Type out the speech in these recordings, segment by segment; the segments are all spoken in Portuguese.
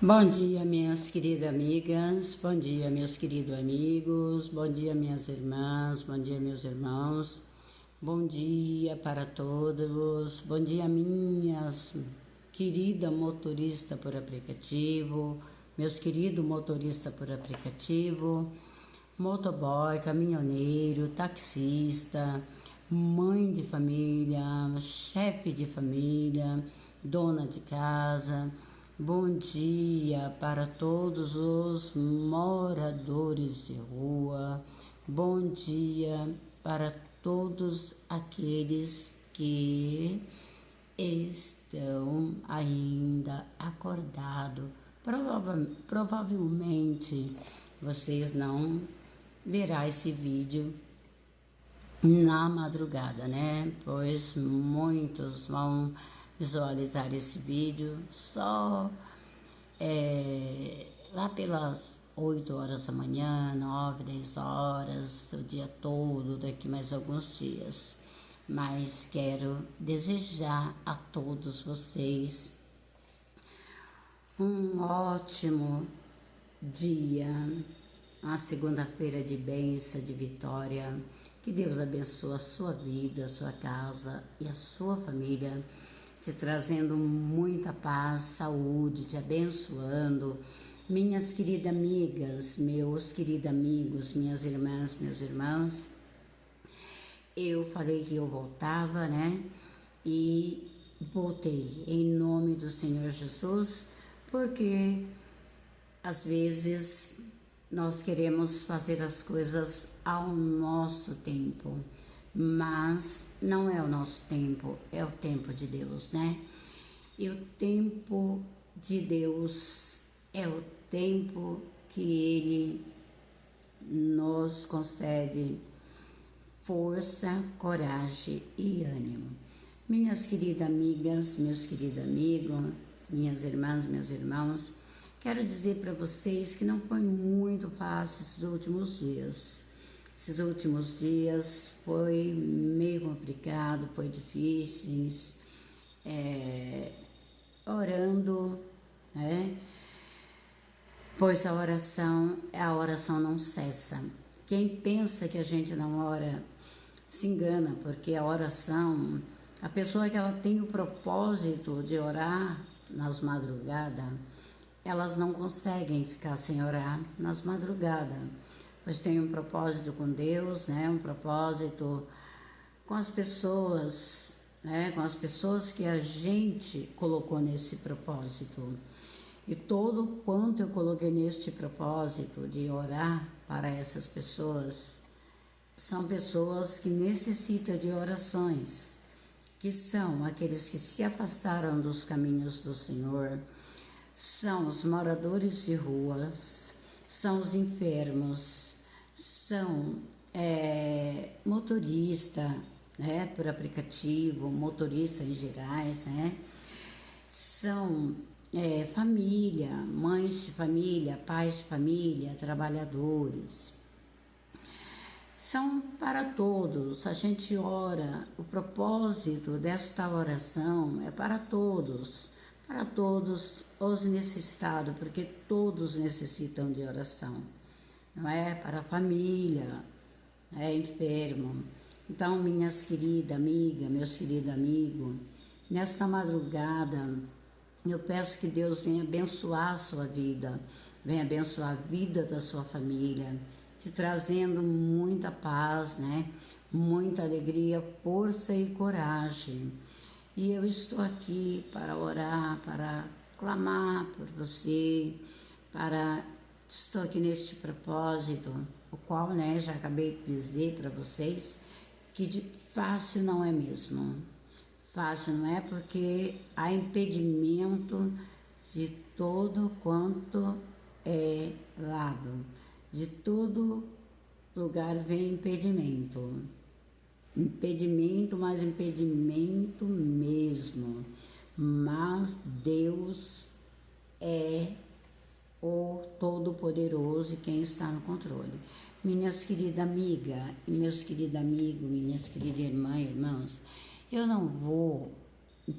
Bom dia, minhas queridas amigas, bom dia, meus queridos amigos, bom dia, minhas irmãs, bom dia, meus irmãos, bom dia para todos, bom dia, minhas queridas motoristas por aplicativo, meus queridos motoristas por aplicativo, motoboy, caminhoneiro, taxista, mãe de família, chefe de família, dona de casa. Bom dia para todos os moradores de rua. Bom dia para todos aqueles que estão ainda acordados. Provavelmente vocês não verão esse vídeo na madrugada, né? Pois muitos vão visualizar esse vídeo só lá pelas 8 horas da manhã, 9, 10 horas, o dia todo, daqui mais alguns dias. Mas quero desejar a todos vocês um ótimo dia, uma segunda-feira de bênção, de vitória. Que Deus abençoe a sua vida, a sua casa e a sua família, te trazendo muita paz, saúde, te abençoando. Minhas queridas amigas, meus queridos amigos, minhas irmãs, meus irmãos, eu falei que eu voltava, né? E voltei em nome do Senhor Jesus, porque às vezes nós queremos fazer as coisas ao nosso tempo, mas não é o nosso tempo, é o tempo de Deus, né? E o tempo de Deus é o tempo que Ele nos concede força, coragem e ânimo. Minhas queridas amigas, meus queridos amigos, minhas irmãs, meus irmãos, quero dizer para vocês que não foi muito fácil esses últimos dias. Esses últimos dias foi meio complicado, foi difíceis, orando, né? Pois a oração não cessa. Quem pensa que a gente não ora se engana, porque a oração, a pessoa que ela tem o propósito de orar nas madrugadas, elas não conseguem ficar sem orar nas madrugadas, pois tem um propósito com Deus, né? Um propósito com as pessoas, né? Com as pessoas que a gente colocou nesse propósito. E todo quanto eu coloquei neste propósito de orar para essas pessoas, são pessoas que necessitam de orações, que são aqueles que se afastaram dos caminhos do Senhor, são os moradores de ruas, são os enfermos, são motorista, né, por aplicativo, motorista em gerais, né, são família, mães de família, pais de família, trabalhadores. São para todos, a gente ora, o propósito desta oração é para todos os necessitados, porque todos necessitam de oração, não é? Para a família, enfermo. Então, minhas queridas amigas, meus queridos amigos, nesta madrugada, eu peço que Deus venha abençoar a sua vida, venha abençoar a vida da sua família, te trazendo muita paz, né? Muita alegria, força e coragem. E eu estou aqui para orar, para clamar por você, estou aqui neste propósito, o qual, né, já acabei de dizer para vocês, que de fácil não é mesmo. Fácil não é, porque há impedimento de todo quanto é lado. De todo lugar vem impedimento. Impedimento, mas impedimento mesmo. Mas Deus é o Todo-Poderoso e quem está no controle. Minhas queridas amigas e meus queridos amigos, minhas queridas irmãs e irmãos, eu não vou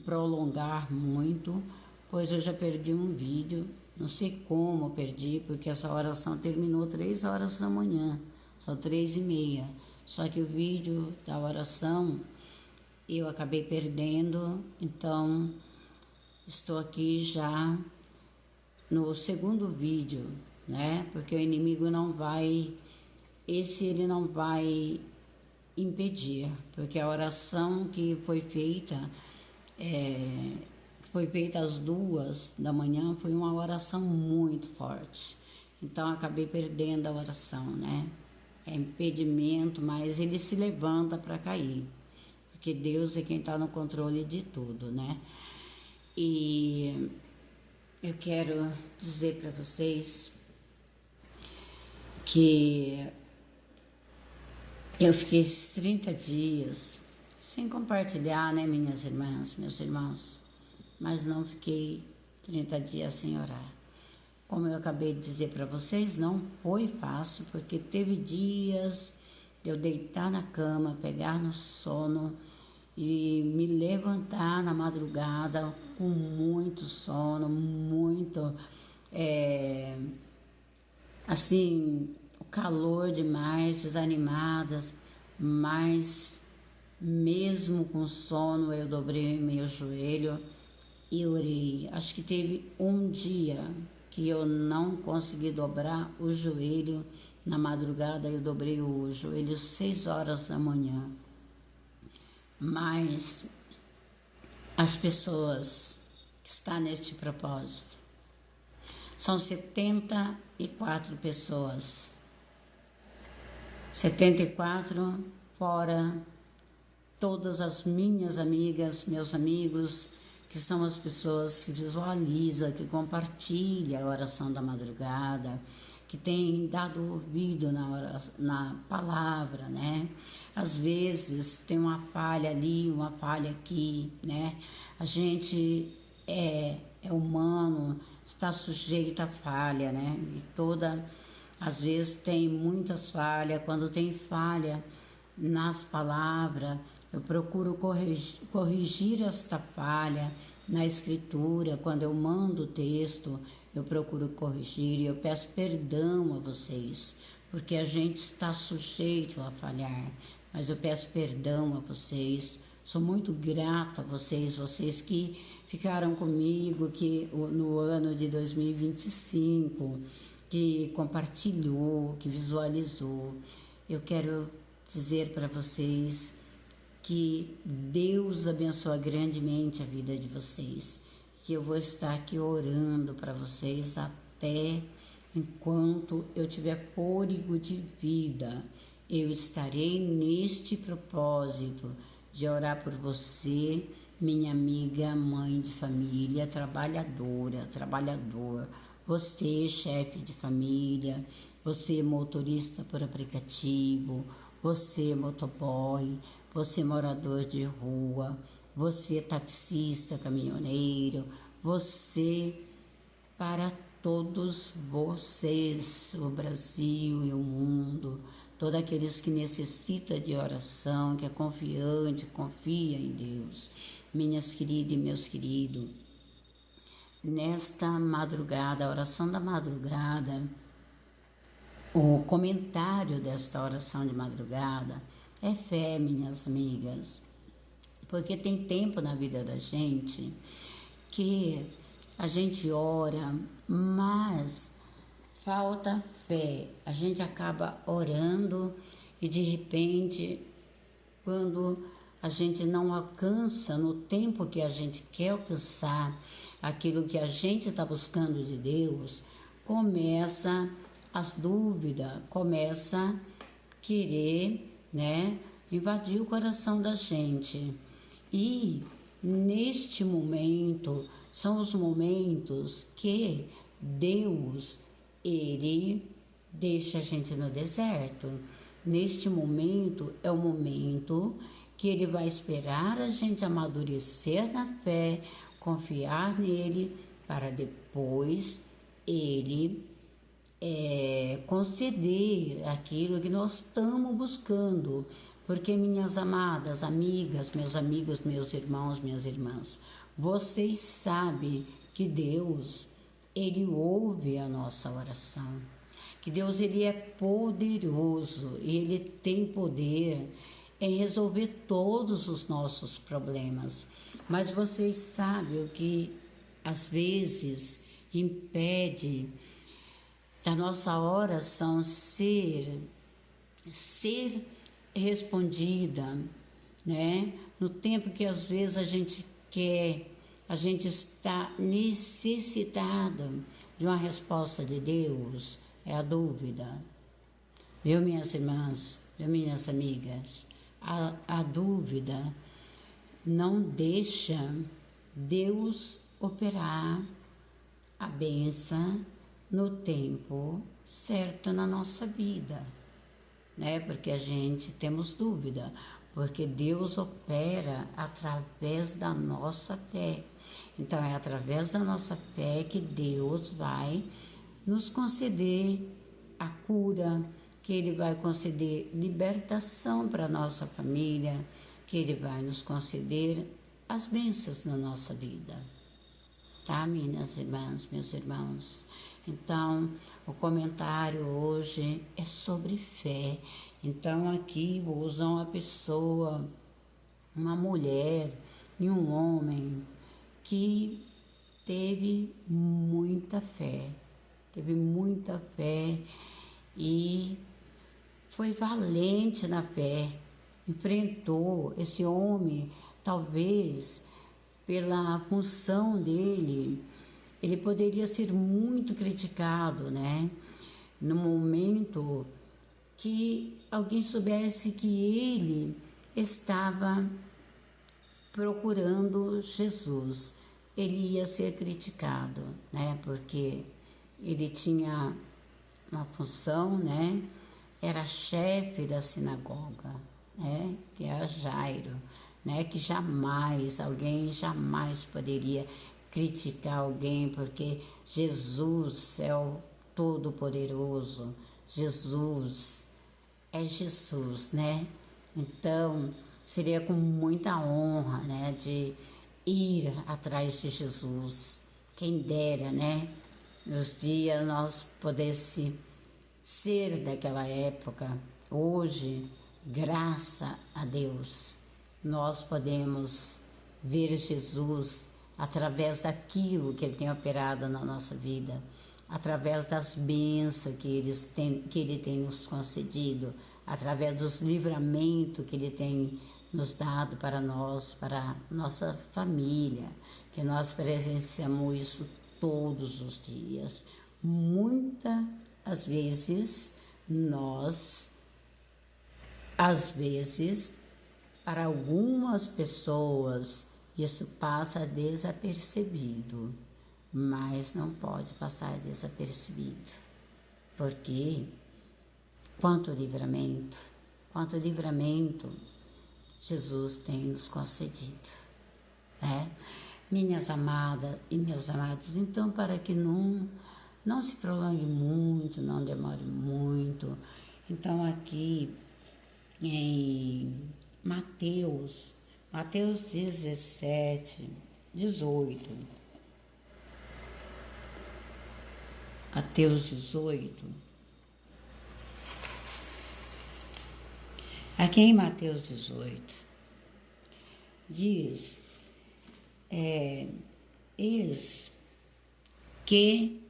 prolongar muito, pois eu já perdi um vídeo, não sei como eu perdi, porque essa oração terminou 3 horas da manhã, são 3h30, só que o vídeo da oração eu acabei perdendo, então estou aqui já no segundo vídeo, né? Porque o inimigo não vai, ele não vai impedir, porque a oração que foi feita às 2 da manhã, foi uma oração muito forte. Então acabei perdendo a oração, né? É impedimento, mas ele se levanta para cair, porque Deus é quem está no controle de tudo, né? E eu quero dizer para vocês que eu fiquei esses 30 dias sem compartilhar, né, minhas irmãs, meus irmãos, mas não fiquei 30 dias sem orar. Como eu acabei de dizer para vocês, não foi fácil, porque teve dias de eu deitar na cama, pegar no sono e me levantar na madrugada com muito sono, muito, assim, o calor demais, desanimadas, mas mesmo com sono eu dobrei meu joelho e orei. Acho que teve um dia que eu não consegui dobrar o joelho. Na madrugada eu dobrei o joelho 6 horas da manhã. Mas as pessoas que estão neste propósito são 74 pessoas. 74 fora todas as minhas amigas, meus amigos, que são as pessoas que visualizam, que compartilham a oração da madrugada, que têm dado ouvido na palavra, né? Às vezes tem uma falha ali, uma falha aqui, né? A gente é humano, está sujeito a falha, né? Às vezes tem muitas falhas. Quando tem falha nas palavras, eu procuro corrigir esta falha na escritura. Quando eu mando o texto, eu procuro corrigir e eu peço perdão a vocês, porque a gente está sujeito a falhar, mas eu peço perdão a vocês. Sou muito grata a vocês que ficaram comigo que no ano de 2025, que compartilhou, que visualizou. Eu quero dizer para vocês que Deus abençoa grandemente a vida de vocês, que eu vou estar aqui orando para vocês até enquanto eu tiver fôlego de vida. Eu estarei neste propósito de orar por você, minha amiga, mãe de família, trabalhador, você, chefe de família, você, motorista por aplicativo, você, motoboy, você, morador de rua, você, taxista, caminhoneiro, você, para todos vocês, o Brasil e o mundo, todos aqueles que necessitam de oração, que é confiante, confia em Deus. Minhas queridas e meus queridos, nesta madrugada, a oração da madrugada, o comentário desta oração de madrugada é fé, minhas amigas, porque tem tempo na vida da gente que a gente ora, mas falta fé. A gente acaba orando e de repente, quando a gente não alcança no tempo que a gente quer alcançar aquilo que a gente está buscando de Deus, começa as dúvidas, começa a querer, né, invadir o coração da gente. E neste momento, são os momentos que Deus, Ele deixa a gente no deserto. Neste momento, é o momento que Ele vai esperar a gente amadurecer na fé, confiar nele, para depois Ele conceder aquilo que nós estamos buscando. Porque, minhas amadas amigas, meus amigos, meus irmãos, minhas irmãs, vocês sabem que Deus, Ele ouve a nossa oração, que Deus, Ele é poderoso e Ele tem poder em resolver todos os nossos problemas. Mas vocês sabem o que às vezes impede da nossa oração ser respondida, né? No tempo que às vezes a gente quer, a gente está necessitada de uma resposta de Deus, é a dúvida. Viu, minhas irmãs, viu, minhas amigas? A dúvida não deixa Deus operar a bênção no tempo certo na nossa vida, né? Porque a gente temos dúvida, porque Deus opera através da nossa fé. Então é através da nossa fé que Deus vai nos conceder a cura, que Ele vai conceder libertação para a nossa família, que Ele vai nos conceder as bênçãos na nossa vida. Tá, minhas irmãs, meus irmãos? Então, o comentário hoje é sobre fé. Então, aqui vou usar uma pessoa, uma mulher e um homem que teve muita fé e foi valente na fé, enfrentou esse homem, talvez pela função dele, ele poderia ser muito criticado, né? No momento que alguém soubesse que ele estava procurando Jesus, ele ia ser criticado, né? Porque ele tinha uma função, né? Era chefe da sinagoga, né? Que é Jairo, né? Que alguém jamais poderia criticar alguém, porque Jesus é o Todo-Poderoso, Jesus é Jesus, né? Então, seria com muita honra, né, de ir atrás de Jesus. Quem dera, né, nos dias nós pudesse ser daquela época. Hoje, graças a Deus, nós podemos ver Jesus através daquilo que Ele tem operado na nossa vida, através das bênçãos que Ele tem nos concedido, através dos livramentos que Ele tem nos dado para nós, para nossa família, que nós presenciamos isso todos os dias. Muitas vezes, para algumas pessoas, isso passa desapercebido, mas não pode passar desapercebido, porque quanto livramento Jesus tem nos concedido, né? Minhas amadas e meus amados, então, para que não se prolongue muito, não demore muito, então aqui em Mateus 17, 18, Mateus 18, aqui em Mateus 18, diz, eis que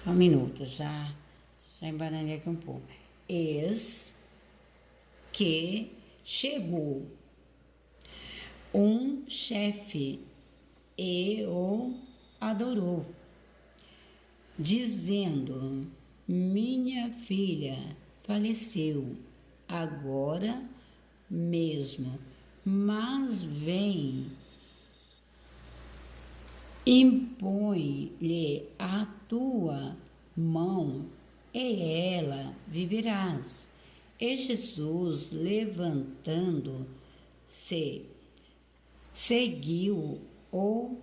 só um minuto, já embananei aqui um pouco. Eis que chegou um chefe e o adorou, dizendo: minha filha faleceu agora mesmo, mas vem, impõe-lhe a tua mão e ela viverás. E Jesus, levantando-se, seguiu-o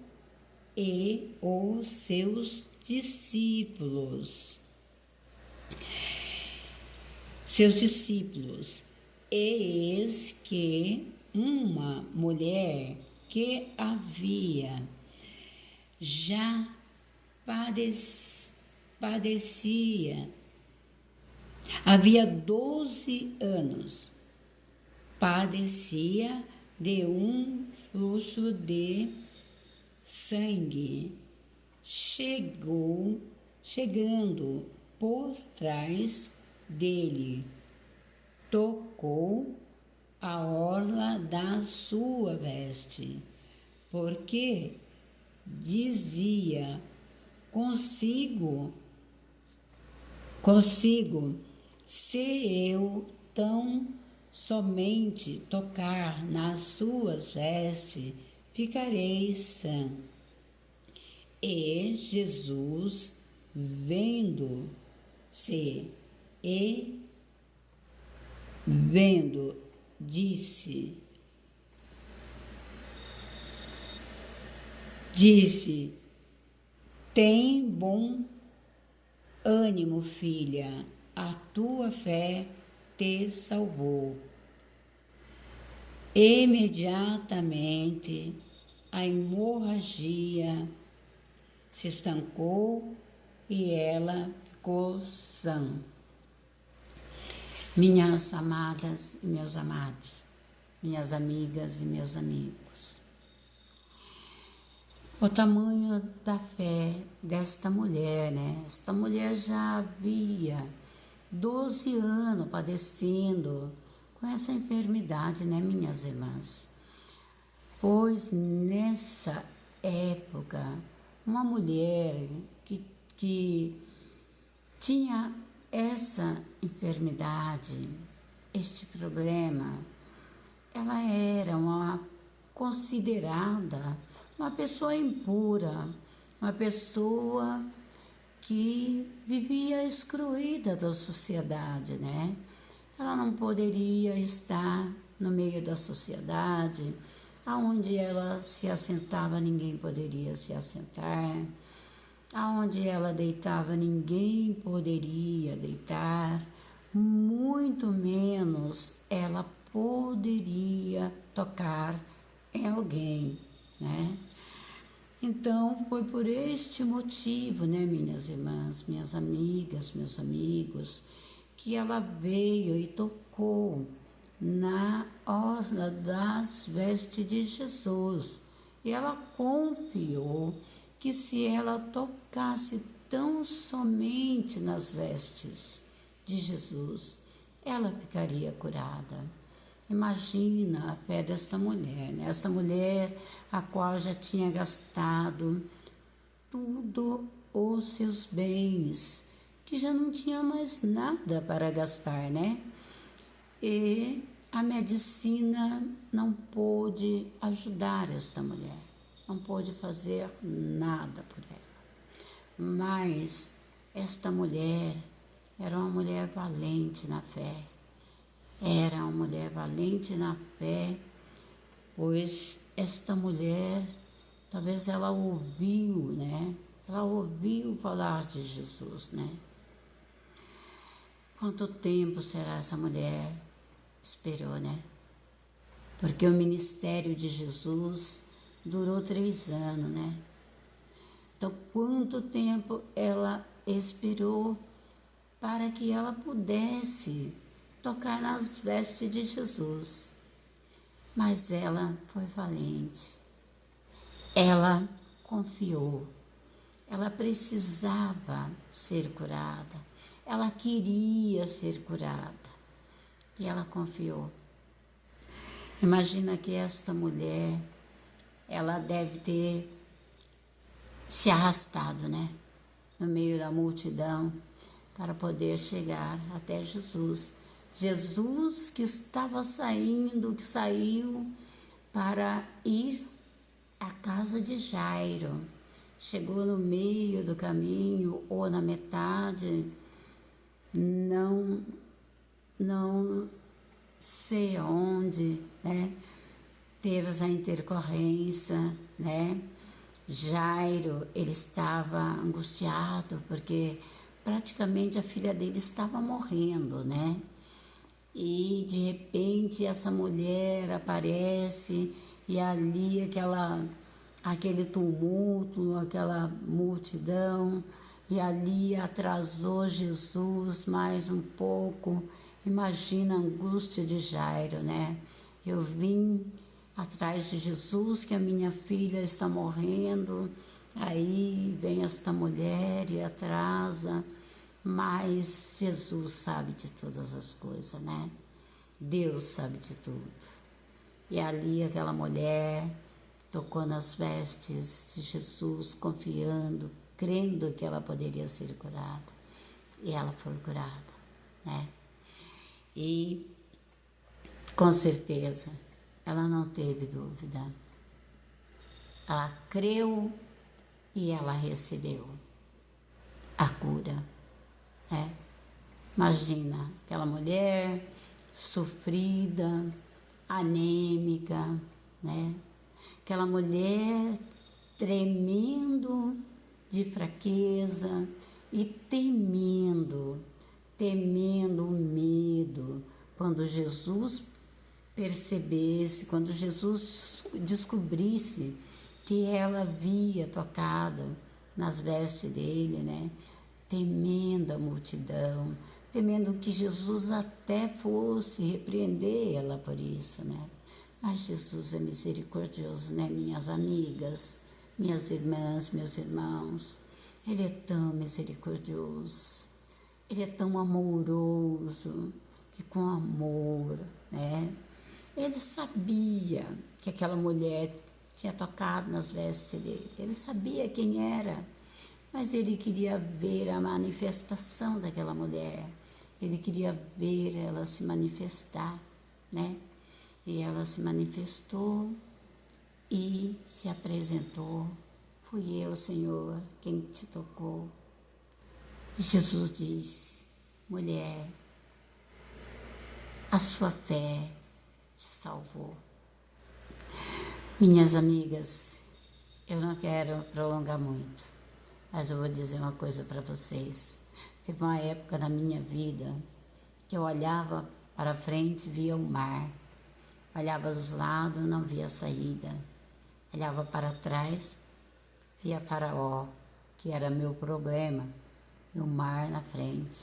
e os seus discípulos. Eis que uma mulher que havia já padecia, havia 12 anos, padecia de um fluxo de sangue, chegando por trás dele, tocou a orla da sua veste, porque dizia consigo, se eu tão somente tocar nas suas vestes, ficarei sã. E Jesus, vendo-se e vendo, disse, tem bom ânimo, filha, a tua fé te salvou. Imediatamente a hemorragia se estancou e ela ficou sã. Minhas amadas e meus amados, minhas amigas e meus amigos, o tamanho da fé desta mulher, né? Esta mulher já havia 12 anos padecendo com essa enfermidade, né, minhas irmãs? Pois nessa época, uma mulher que tinha essa enfermidade, este problema, ela era considerada uma pessoa impura, uma pessoa que vivia excluída da sociedade, né? Ela não poderia estar no meio da sociedade, aonde ela se assentava, ninguém poderia se assentar, aonde ela deitava, ninguém poderia deitar, muito menos ela poderia tocar em alguém, né? Então, foi por este motivo, né, minhas irmãs, minhas amigas, meus amigos, que ela veio e tocou na orla das vestes de Jesus. E ela confiou que se ela tocasse tão somente nas vestes de Jesus, ela ficaria curada. Imagina a fé desta mulher, né? Essa mulher a qual já tinha gastado tudo os seus bens, que já não tinha mais nada para gastar, né? E a medicina não pôde ajudar esta mulher, não pôde fazer nada por ela. Mas esta mulher era uma mulher valente na fé. Era uma mulher valente na fé, pois esta mulher, talvez ela ouviu, né? Ela ouviu falar de Jesus, né? Quanto tempo será essa mulher esperou, né? Porque o ministério de Jesus durou 3 anos, né? Então, quanto tempo ela esperou para que ela pudesse tocar nas vestes de Jesus? Mas ela foi valente, ela confiou, ela precisava ser curada, ela queria ser curada e ela confiou. Imagina que esta mulher, ela deve ter se arrastado, né, no meio da multidão para poder chegar até Jesus. Jesus que estava saindo, que saiu para ir à casa de Jairo. Chegou no meio do caminho ou na metade, não sei onde, né? Teve essa intercorrência, né? Jairo, ele estava angustiado porque praticamente a filha dele estava morrendo, né? E de repente essa mulher aparece e ali aquele tumulto, aquela multidão, e ali atrasou Jesus mais um pouco. Imagina a angústia de Jairo, né? Eu vim atrás de Jesus, que a minha filha está morrendo, aí vem esta mulher e atrasa, mas Jesus sabe de todas as coisas, né? Deus sabe de tudo. E ali aquela mulher tocou nas vestes de Jesus, confiando, crendo que ela poderia ser curada. E ela foi curada, né? E com certeza ela não teve dúvida. Ela creu e ela recebeu a cura, né? Imagina aquela mulher sofrida, anêmica, né? Aquela mulher tremendo de fraqueza e temendo o medo. Quando Jesus percebesse, quando Jesus descobrisse que ela havia tocado nas vestes dele, né? Temendo a multidão, temendo que Jesus até fosse repreender ela por isso, né? Mas Jesus é misericordioso, né, minhas amigas, minhas irmãs, meus irmãos? Ele é tão misericordioso, ele é tão amoroso, que com amor, né? Ele sabia que aquela mulher tinha tocado nas vestes dele, ele sabia quem era, mas ele queria ver a manifestação daquela mulher, ele queria ver ela se manifestar, né? E ela se manifestou e se apresentou. Fui eu, Senhor, quem te tocou. E Jesus disse: mulher, a sua fé te salvou. Minhas amigas, eu não quero prolongar muito, mas eu vou dizer uma coisa para vocês. Teve uma época na minha vida que eu olhava para frente e via o mar. Olhava dos lados, não via saída. Olhava para trás, via Faraó, que era meu problema, e o mar na frente.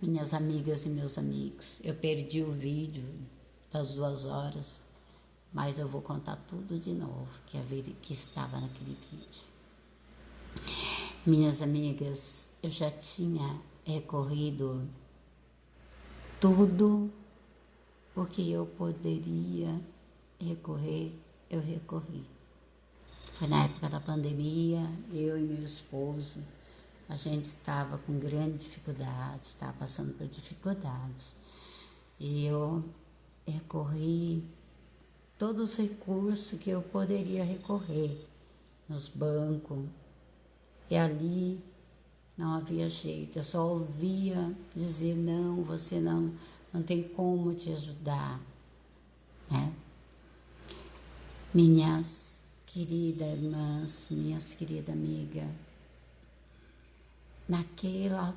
Minhas amigas e meus amigos, eu perdi o vídeo das 2 horas, mas eu vou contar tudo de novo, que estava naquele vídeo. Minhas amigas, eu já tinha recorrido tudo porque eu poderia recorrer, eu recorri. Foi na época da pandemia, eu e meu esposo, a gente estava com grande dificuldade, estava passando por dificuldades. E eu recorri todos os recursos que eu poderia recorrer, nos bancos, e ali não havia jeito, eu só ouvia dizer: não, você não tem como te ajudar, né? Minhas queridas irmãs, minhas queridas amigas,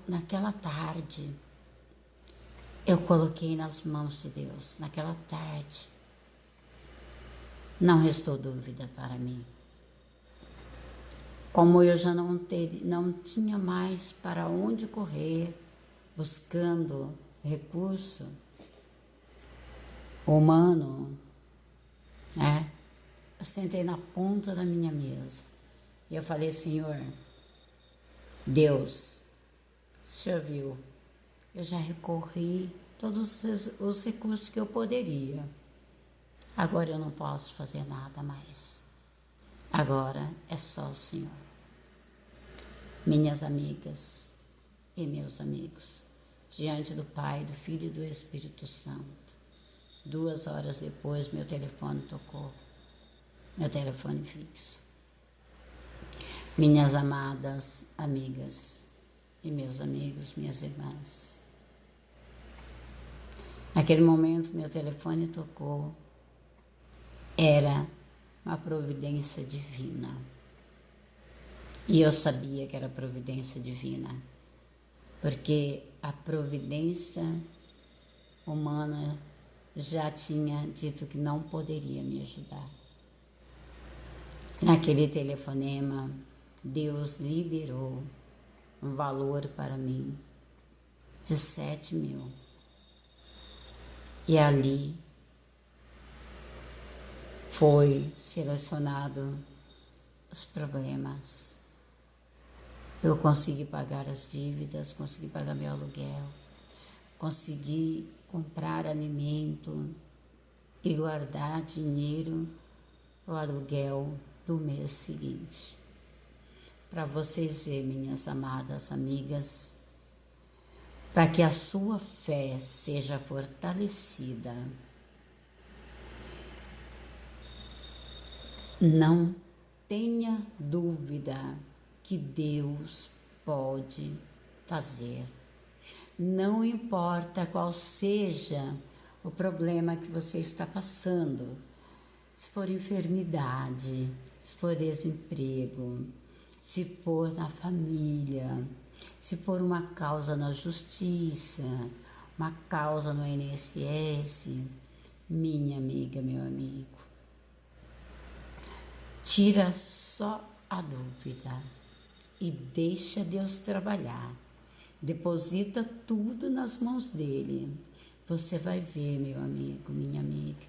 naquela tarde, eu coloquei nas mãos de Deus, naquela tarde, não restou dúvida para mim. Como eu já não tinha mais para onde correr, buscando recurso humano, né? Eu sentei na ponta da minha mesa e eu falei: Senhor, Deus, o Senhor viu, eu já recorri todos os recursos que eu poderia. Agora eu não posso fazer nada mais. Agora é só o Senhor. Minhas amigas e meus amigos, diante do Pai, do Filho e do Espírito Santo, 2 horas depois meu telefone tocou, meu telefone fixo. Minhas amadas amigas e meus amigos, minhas irmãs, naquele momento meu telefone tocou, era uma providência divina. E eu sabia que era providência divina, porque a providência humana já tinha dito que não poderia me ajudar. Naquele telefonema, Deus liberou um valor para mim de 7.000. E ali foi selecionado os problemas. Eu consegui pagar as dívidas, consegui pagar meu aluguel, consegui comprar alimento e guardar dinheiro para o aluguel do mês seguinte. Para vocês verem, minhas amadas amigas, para que a sua fé seja fortalecida, não tenha dúvida que Deus pode fazer. Não importa qual seja o problema que você está passando, se for enfermidade, se for desemprego, se for na família, se for uma causa na justiça, uma causa no INSS, minha amiga, meu amigo, tira só a dúvida e deixa Deus trabalhar. Deposita tudo nas mãos dele. Você vai ver, meu amigo, minha amiga,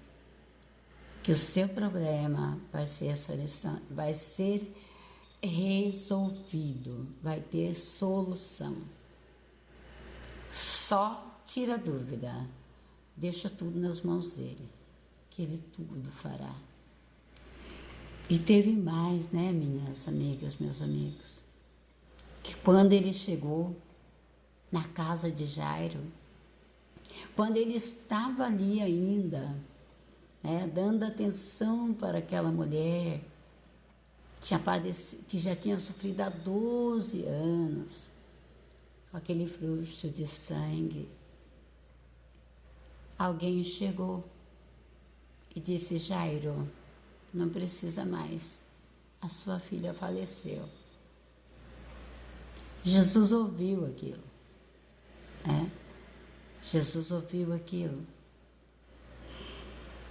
que o seu problema vai ser resolvido, vai ter solução. Só tira a dúvida, deixa tudo nas mãos dele, que ele tudo fará. E teve mais, né, minhas amigas, meus amigos, que quando ele chegou na casa de Jairo, quando ele estava ali ainda, né, dando atenção para aquela mulher que já tinha sofrido há 12 anos, com aquele fluxo de sangue, alguém chegou e disse: Jairo, não precisa mais, a sua filha faleceu. Jesus ouviu aquilo, né? Jesus ouviu aquilo.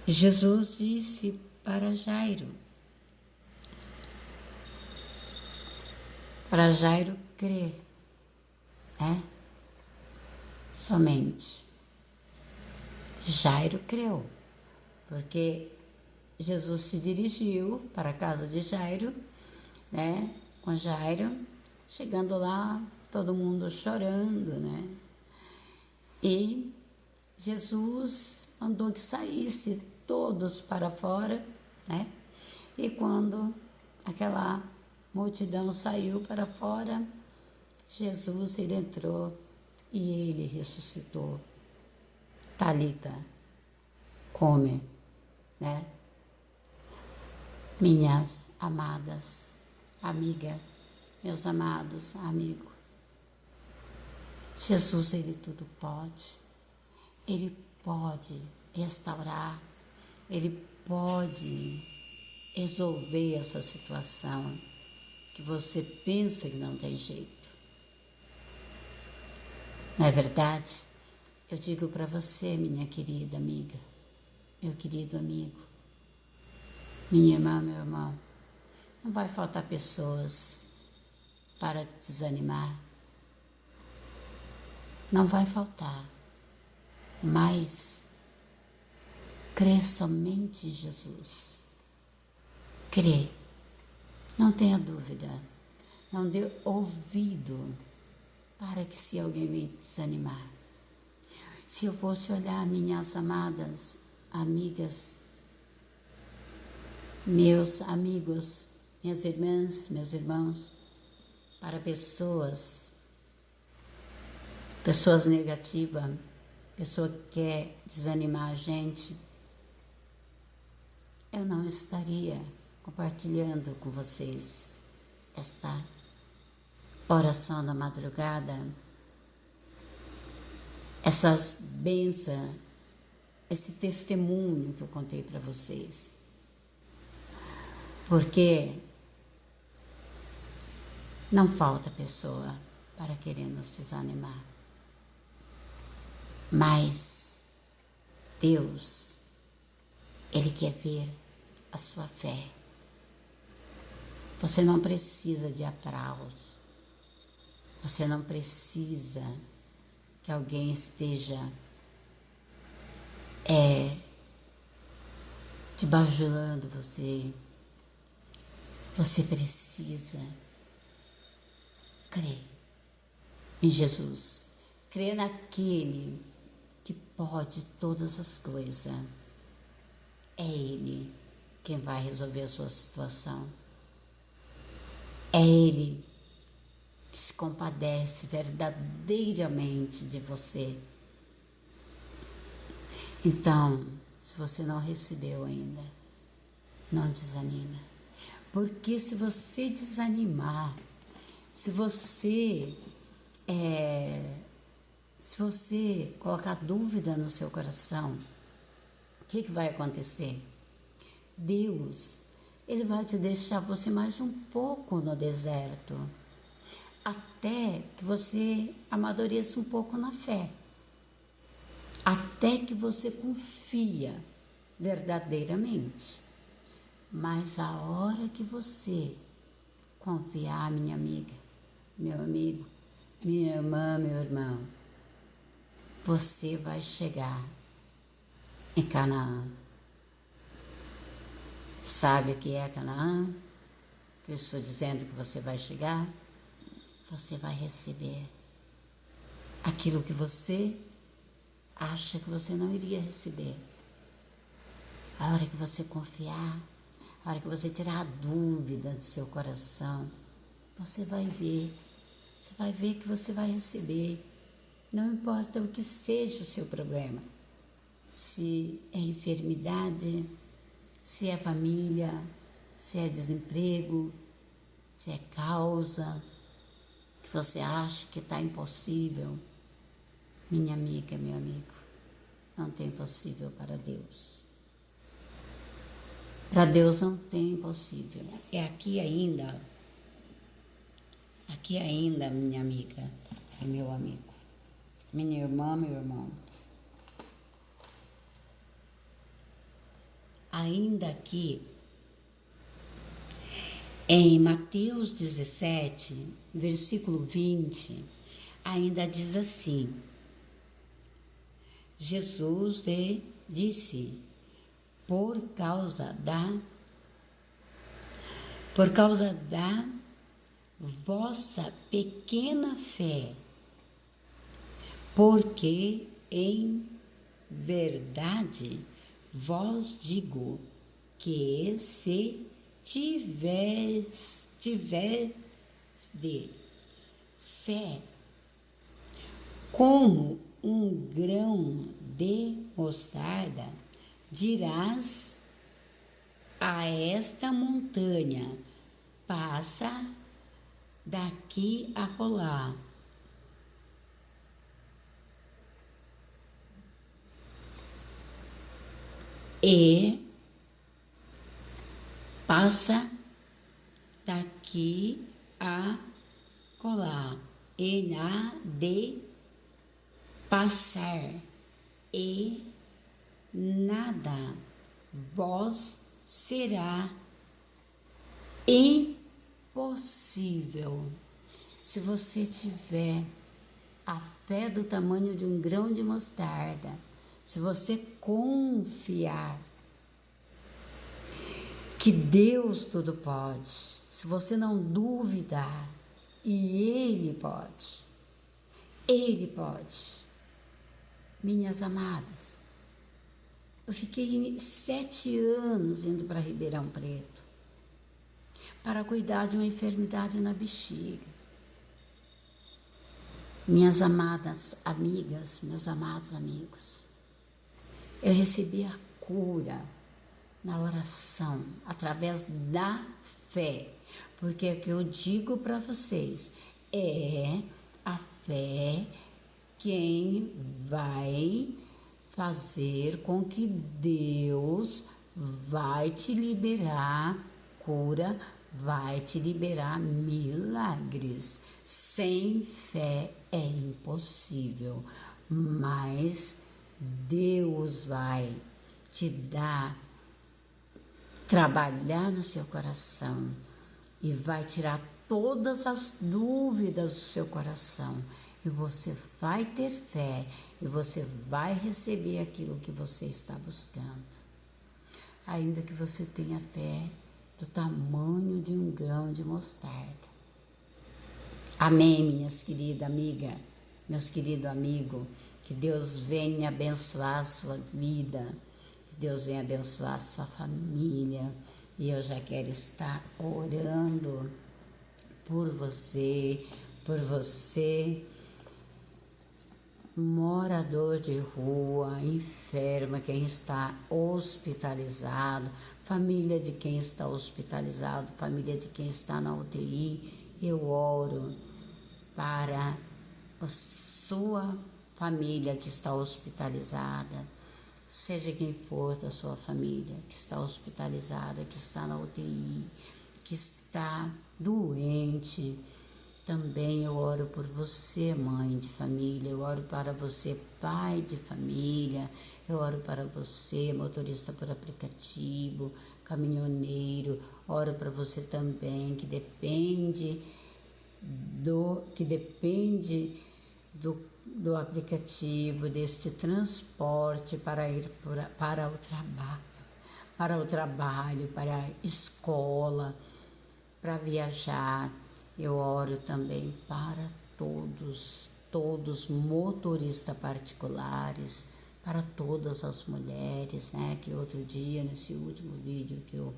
E Jesus disse para Jairo crer, né? Somente. Jairo creu, porque Jesus se dirigiu para a casa de Jairo, né? Com Jairo, chegando lá, todo mundo chorando, né? E Jesus mandou que saísse todos para fora, né? E quando aquela multidão saiu para fora, Jesus, ele entrou e ele ressuscitou. Talita, come, né? Minhas amadas amigas, meus amados amigos, Jesus, ele tudo ele pode restaurar, ele pode resolver essa situação que você pensa que não tem jeito. Não é verdade? Eu digo para você, minha querida amiga, meu querido amigo, minha irmã, meu irmão, não vai faltar pessoas para desanimar. Não vai faltar, mas crê somente em Jesus. Crê, não tenha dúvida, não dê ouvido para que se alguém me desanimar. Se eu fosse olhar, minhas amadas amigas, meus amigos, minhas irmãs, meus irmãos, para pessoas negativas, pessoa que quer desanimar a gente, eu não estaria compartilhando com vocês esta oração da madrugada, essas bênçãos, esse testemunho que eu contei para vocês. Porque não falta pessoa para querer nos desanimar. Mas Deus, Ele quer ver a sua fé. Você não precisa de aplausos. Você não precisa que alguém esteja te bajulando você. Você precisa crer em Jesus. Crer naquele que pode todas as coisas. É Ele quem vai resolver a sua situação. É Ele que se compadece verdadeiramente de você. Então, se você não recebeu ainda, não desanima. Porque se você desanimar, se você colocar dúvida no seu coração, o que vai acontecer? Deus, Ele vai te deixar você mais um pouco no deserto, até que você amadureça um pouco na fé, até que você confia verdadeiramente. Mas a hora que você confiar, minha amiga, meu amigo, minha irmã, meu irmão, você vai chegar em Canaã. Sabe o que é Canaã? Que eu estou dizendo que você vai chegar? Você vai receber aquilo que você acha que você não iria receber. A hora que você confiar, a hora que você tirar a dúvida do seu coração, você vai ver que você vai receber. Não importa o que seja o seu problema, se é enfermidade, se é família, se é desemprego, se é causa que você acha que está impossível. Minha amiga, meu amigo, não tem impossível para Deus. Para Deus não tem impossível. É aqui ainda, minha amiga e meu amigo, minha irmã, meu irmão. Ainda aqui, em Mateus 17, versículo 20, ainda diz assim: Jesus lhe disse, por causa da vossa pequena fé, porque em verdade vos digo que se tiverdes fé como um grão de mostarda, dirás a esta montanha, passa daqui a acolá, e passa daqui a acolá, e há de passar, e nada vos será impossível. Se você tiver a fé do tamanho de um grão de mostarda, se você confiar que Deus tudo pode, se você não duvidar, e Ele pode, minhas amadas. Eu fiquei 7 anos indo para Ribeirão Preto para cuidar de uma enfermidade na bexiga. Minhas amadas amigas, meus amados amigos, eu recebi a cura na oração, através da fé, porque o que eu digo para vocês é a fé quem vai fazer com que Deus vai te liberar cura, vai te liberar milagres. Sem fé é impossível, mas Deus vai te dar, trabalhar no seu coração e vai tirar todas as dúvidas do seu coração. E você vai ter fé e você vai receber aquilo que você está buscando. Ainda que você tenha fé do tamanho de um grão de mostarda. Amém, minhas queridas amigas, meus queridos amigos. Que Deus venha abençoar a sua vida. Que Deus venha abençoar a sua família. E eu já quero estar orando por você, morador de rua, enferma, quem está hospitalizado, família de quem está hospitalizado, família de quem está na UTI. Eu oro para a sua família que está hospitalizada, seja quem for da sua família que está hospitalizada, que está na UTI, que está doente. Também eu oro por você, mãe de família, eu oro para você, pai de família, eu oro para você, motorista por aplicativo, caminhoneiro, oro para você também, que depende do aplicativo, deste transporte para ir para o trabalho, para a escola, para viajar. Eu oro também para todos motoristas particulares, para todas as mulheres, né? Que outro dia, nesse último vídeo que eu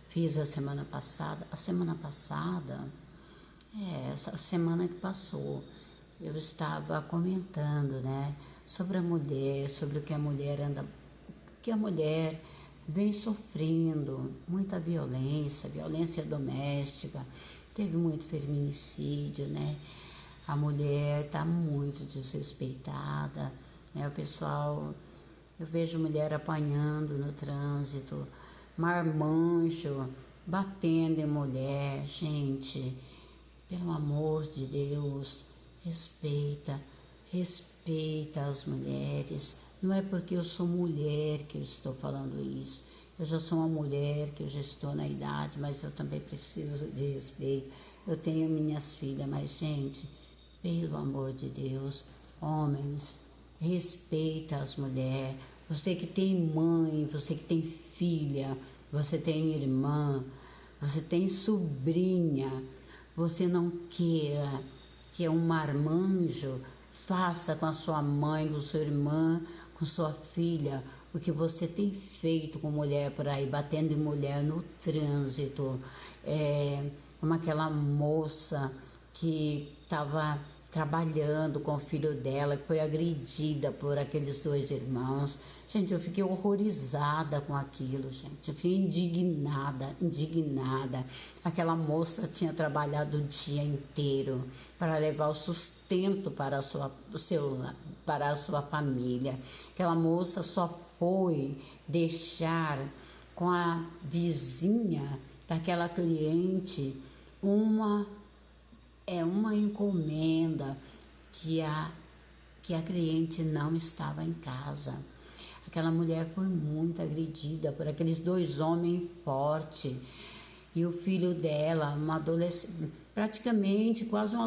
fiz essa semana passada, essa semana que passou, eu estava comentando, né? Sobre a mulher, sobre o que a mulher vem sofrendo, muita violência doméstica. Teve muito feminicídio, né? A mulher está muito desrespeitada, né? O pessoal, eu vejo mulher apanhando no trânsito, marmanjo, batendo em mulher. Gente, pelo amor de Deus, respeita as mulheres. Não é porque eu sou mulher que eu estou falando isso. Eu já sou uma mulher, que eu já estou na idade, mas eu também preciso de respeito. Eu tenho minhas filhas, mas, gente, pelo amor de Deus, homens, respeita as mulheres. Você que tem mãe, você que tem filha, você tem irmã, você tem sobrinha, você não queira que um marmanjo faça com a sua mãe, com sua irmã, com sua filha, o que você tem feito com mulher por aí, batendo em mulher no trânsito, como aquela moça que estava trabalhando com o filho dela, que foi agredida por aqueles dois irmãos. Gente, eu fiquei horrorizada com aquilo, gente. Eu fiquei indignada. Aquela moça tinha trabalhado o dia inteiro para levar o sustento para a sua família. Aquela moça só foi deixar com a vizinha daquela cliente uma encomenda que a cliente não estava em casa. Aquela mulher foi muito agredida por aqueles dois homens fortes. E o filho dela, praticamente quase uma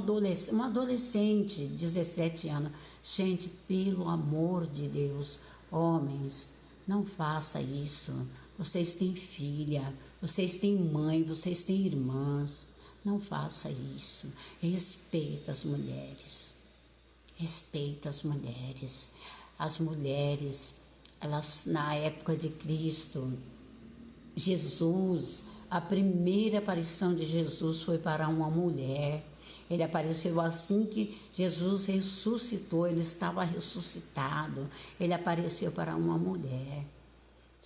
adolescente, 17 anos. Gente, pelo amor de Deus, homens, não faça isso. Vocês têm filha, vocês têm mãe, vocês têm irmãs. Não faça isso. Respeita as mulheres. Respeita as mulheres. As mulheres, elas, na época de Cristo, Jesus, a primeira aparição de Jesus foi para uma mulher. Ele apareceu assim que Jesus ressuscitou, ele estava ressuscitado. Ele apareceu para uma mulher.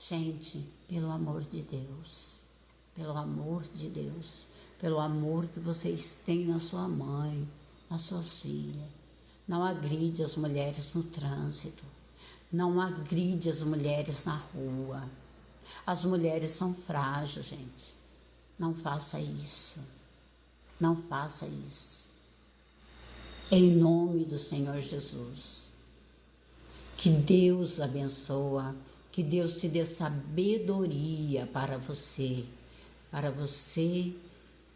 Gente, pelo amor de Deus, pelo amor de Deus, pelo amor que vocês têm na sua mãe, nas suas filhas, não agride as mulheres no trânsito, não agride as mulheres na rua. As mulheres são frágeis, gente. Não faça isso. Não faça isso. Em nome do Senhor Jesus. Que Deus abençoa, que Deus te dê sabedoria para você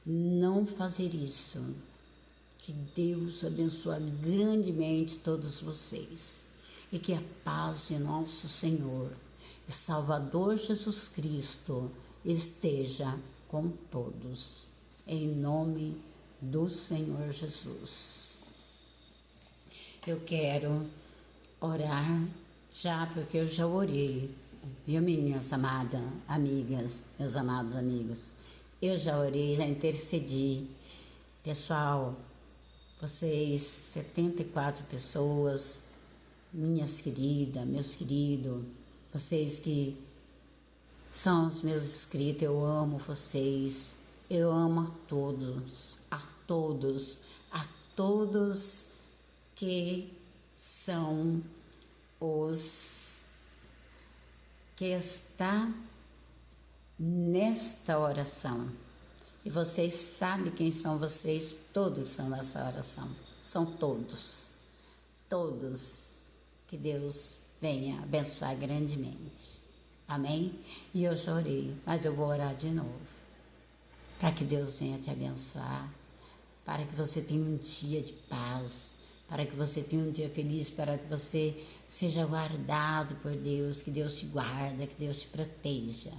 não fazer isso. Que Deus abençoe grandemente todos vocês e que a paz de nosso Senhor e Salvador Jesus Cristo esteja com todos, em nome do Senhor Jesus. Eu quero orar já, porque eu já orei, viu, minhas amadas amigas, meus amados amigos? Eu já orei, já intercedi. Pessoal, vocês, 74 pessoas, minhas queridas, meus queridos, vocês que são os meus inscritos, eu amo vocês, eu amo a todos, que são os que está nesta oração. E vocês sabem quem são vocês, todos são nessa oração, são todos. Que Deus venha abençoar grandemente, amém? E eu já orei, mas eu vou orar de novo, para que Deus venha te abençoar, para que você tenha um dia de paz, para que você tenha um dia feliz, para que você seja guardado por Deus, que Deus te guarda, que Deus te proteja,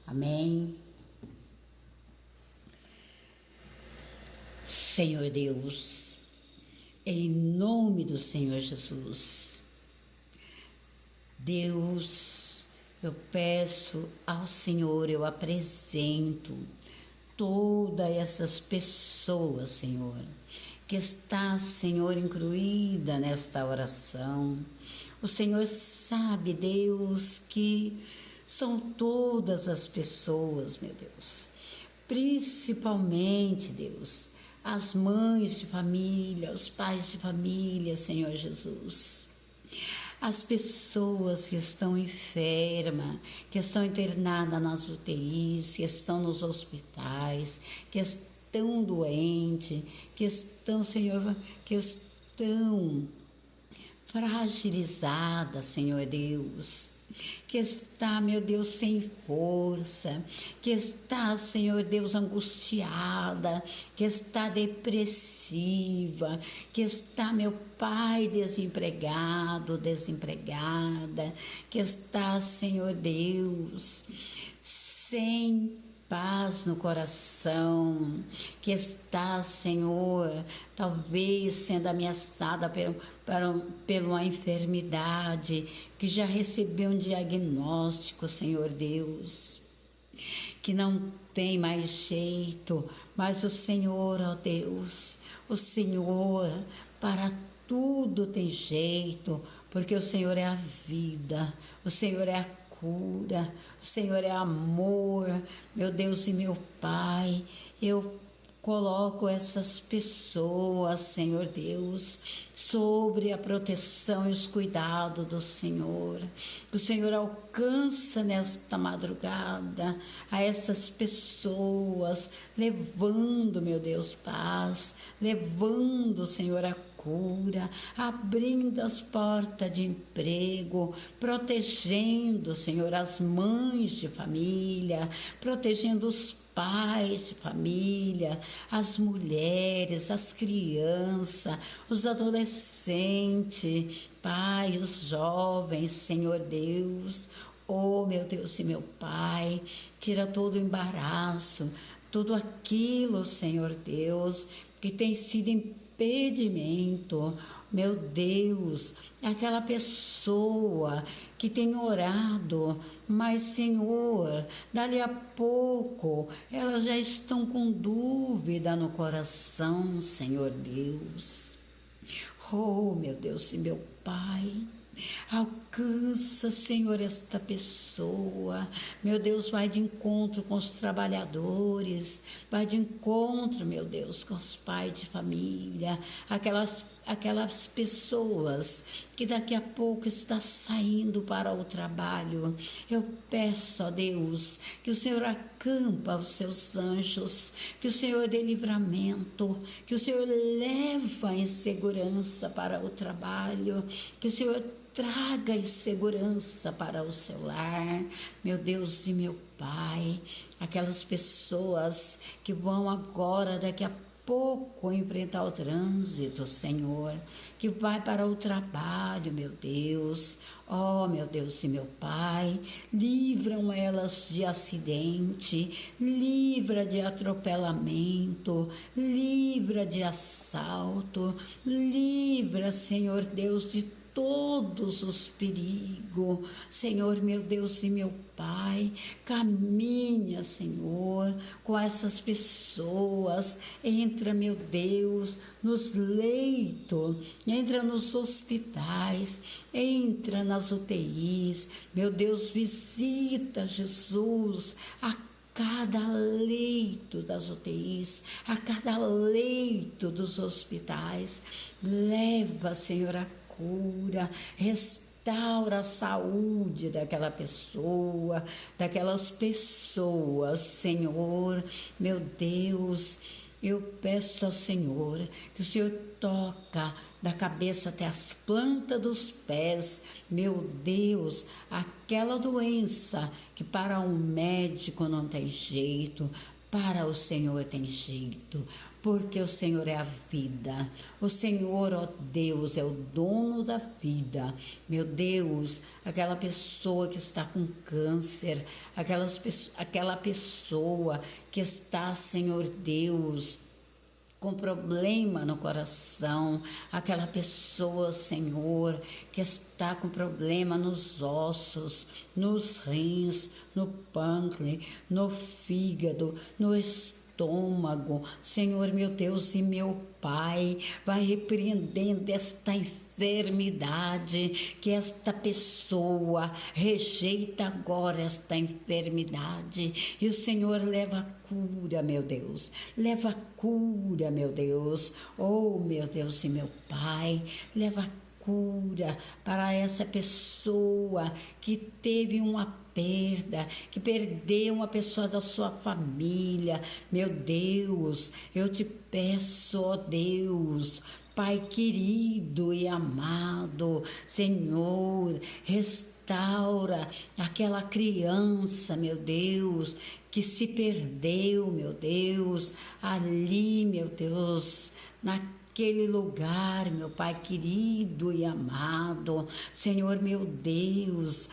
amém? Senhor Deus, em nome do Senhor Jesus, Deus, eu peço ao Senhor, eu apresento todas essas pessoas, Senhor, que está, Senhor, incluída nesta oração. O Senhor sabe, Deus, que são todas as pessoas, meu Deus, principalmente, Deus, as mães de família, os pais de família, Senhor Jesus, as pessoas que estão enfermas, que estão internadas nas UTIs, que estão nos hospitais, que estão doentes, que estão, Senhor, que estão fragilizadas, Senhor Deus, que está, meu Deus, sem força, que está, Senhor Deus, angustiada, que está depressiva, que está, meu Pai, desempregada, que está, Senhor Deus, sem paz no coração, que está, Senhor, talvez sendo ameaçada por uma enfermidade, que já recebeu um diagnóstico, Senhor Deus, que não tem mais jeito, mas o Senhor, ó Deus, o Senhor, para tudo tem jeito, porque o Senhor é a vida, o Senhor é a cura, o Senhor é amor, meu Deus e meu Pai. Eu coloco essas pessoas, Senhor Deus, sobre a proteção e os cuidados do Senhor. O Senhor alcança nesta madrugada a essas pessoas, levando, meu Deus, paz, levando, Senhor, a cura, abrindo as portas de emprego, protegendo, Senhor, as mães de família, protegendo os pais de família, as mulheres, as crianças, os adolescentes, Pai, os jovens, Senhor Deus. Oh, meu Deus e meu Pai, tira todo o embaraço, tudo aquilo, Senhor Deus, que tem sido impedimento, meu Deus, aquela pessoa que tem orado, mas, Senhor, dali a pouco elas já estão com dúvida no coração, Senhor Deus. Oh, meu Deus e meu Pai, alcança, Senhor, esta pessoa. Meu Deus, vai de encontro com os trabalhadores, vai de encontro, meu Deus, com os pais de família, aquelas aquelas pessoas que daqui a pouco está saindo para o trabalho. Eu peço a Deus que o Senhor acampa os seus anjos, que o Senhor dê livramento, que o Senhor leva em segurança para o trabalho, que o Senhor traga em segurança para o seu lar, meu Deus e meu Pai, aquelas pessoas que vão agora, daqui a pouco, enfrentar o trânsito, Senhor, que vai para o trabalho, meu Deus, oh, meu Deus e meu Pai, livram elas de acidente, livra de atropelamento, livra de assalto, livra, Senhor Deus, de todos os perigos, Senhor, meu Deus e meu Pai, caminha, Senhor, com essas pessoas, entra, meu Deus, nos leitos, entra nos hospitais, entra nas UTIs, meu Deus, visita, Jesus, a cada leito das UTIs, a cada leito dos hospitais, leva, Senhor, a cura, restaura a saúde daquela pessoa, daquelas pessoas, Senhor, meu Deus, eu peço ao Senhor que o Senhor toca da cabeça até as plantas dos pés, meu Deus, aquela doença que para um médico não tem jeito, para o Senhor tem jeito, porque o Senhor é a vida, o Senhor, ó Deus, é o dono da vida, meu Deus, aquela pessoa que está com câncer, aquela pessoa que está, Senhor Deus, com problema no coração, aquela pessoa, Senhor, que está com problema nos ossos, nos rins, no pâncreas, no fígado, no estômago, Senhor, meu Deus e meu Pai, vai repreendendo esta enfermidade, que esta pessoa rejeita agora esta enfermidade, e o Senhor leva a cura, meu Deus, leva a cura, meu Deus, oh, meu Deus e meu Pai, leva a cura para essa pessoa que teve uma perda, que perdeu uma pessoa da sua família, meu Deus, eu te peço, ó Deus, Pai querido e amado, Senhor, restaura aquela criança, meu Deus, que se perdeu, meu Deus, ali, meu Deus, naquele lugar, meu Pai querido e amado, Senhor, meu Deus,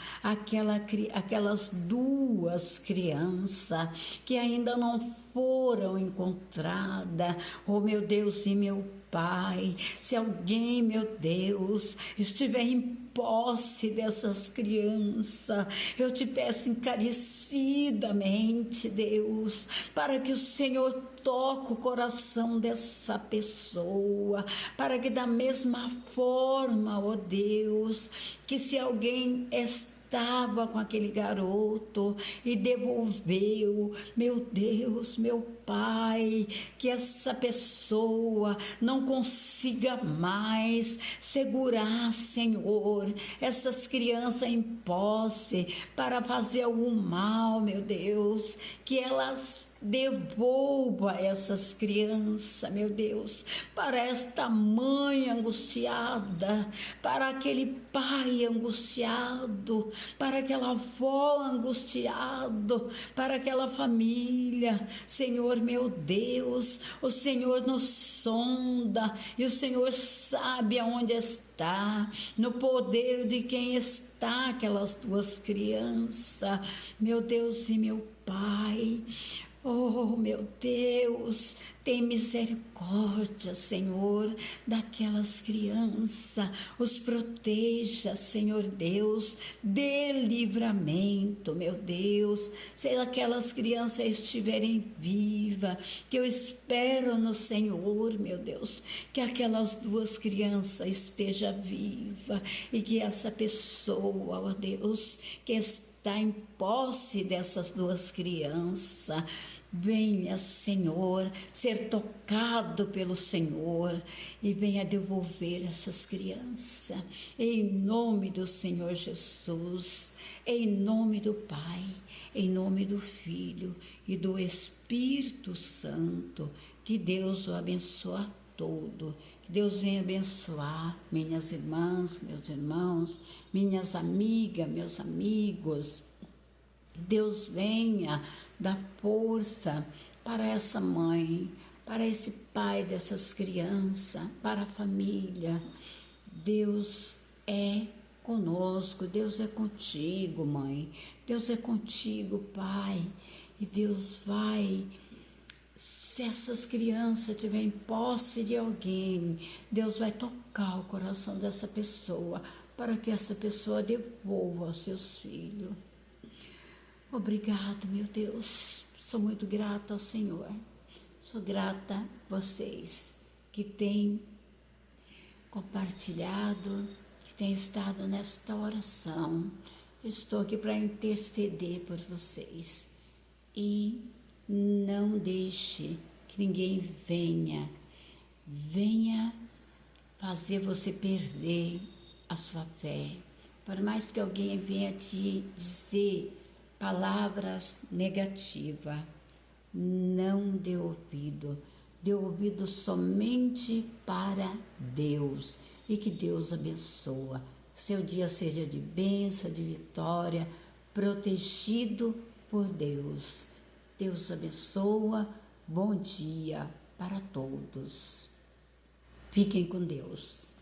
aquelas duas crianças que ainda não foram encontradas, oh meu Deus e meu Pai, se alguém, meu Deus, estiver em posse dessas crianças, eu te peço encarecidamente, Deus, para que o Senhor toque o coração dessa pessoa, para que da mesma forma, ó Deus, que se alguém estava com aquele garoto e devolveu, meu Deus, meu Pai, que essa pessoa não consiga mais segurar, Senhor, essas crianças em posse para fazer algum mal, meu Deus, que elas devolva essas crianças, meu Deus, para esta mãe angustiada, para aquele pai angustiado, para aquela avó angustiado, para aquela família, Senhor, meu Deus, o Senhor nos sonda e o Senhor sabe aonde está, no poder de quem está aquelas tuas crianças, meu Deus e meu Pai. Oh, meu Deus, tem misericórdia, Senhor, daquelas crianças, os proteja, Senhor Deus, dê livramento, meu Deus, se aquelas crianças estiverem vivas, que eu espero no Senhor, meu Deus, que aquelas duas crianças estejam vivas e que essa pessoa, ó Deus, que está em posse dessas duas crianças, Venha, Senhor, ser tocado pelo Senhor e venha devolver essas crianças. Em nome do Senhor Jesus, em nome do Pai, em nome do Filho e do Espírito Santo, que Deus o abençoe a todo. Que Deus venha abençoar minhas irmãs, meus irmãos, minhas amigas, meus amigos. Que Deus venha dar força para essa mãe, para esse pai dessas crianças, para a família. Deus é conosco, Deus é contigo, mãe. Deus é contigo, pai. E Deus vai... Se essas crianças tiverem posse de alguém, Deus vai tocar o coração dessa pessoa para que essa pessoa devolva aos seus filhos. Obrigado, meu Deus. Sou muito grata ao Senhor. Sou grata a vocês que têm compartilhado, que têm estado nesta oração. Estou aqui para interceder por vocês. E não deixe que ninguém venha fazer você perder a sua fé. Por mais que alguém venha te dizer palavras negativas, não dê ouvido. Dê ouvido somente para Deus. E que Deus abençoe. Seu dia seja de bênção, de vitória, protegido por Deus. Deus abençoa. Bom dia para todos. Fiquem com Deus.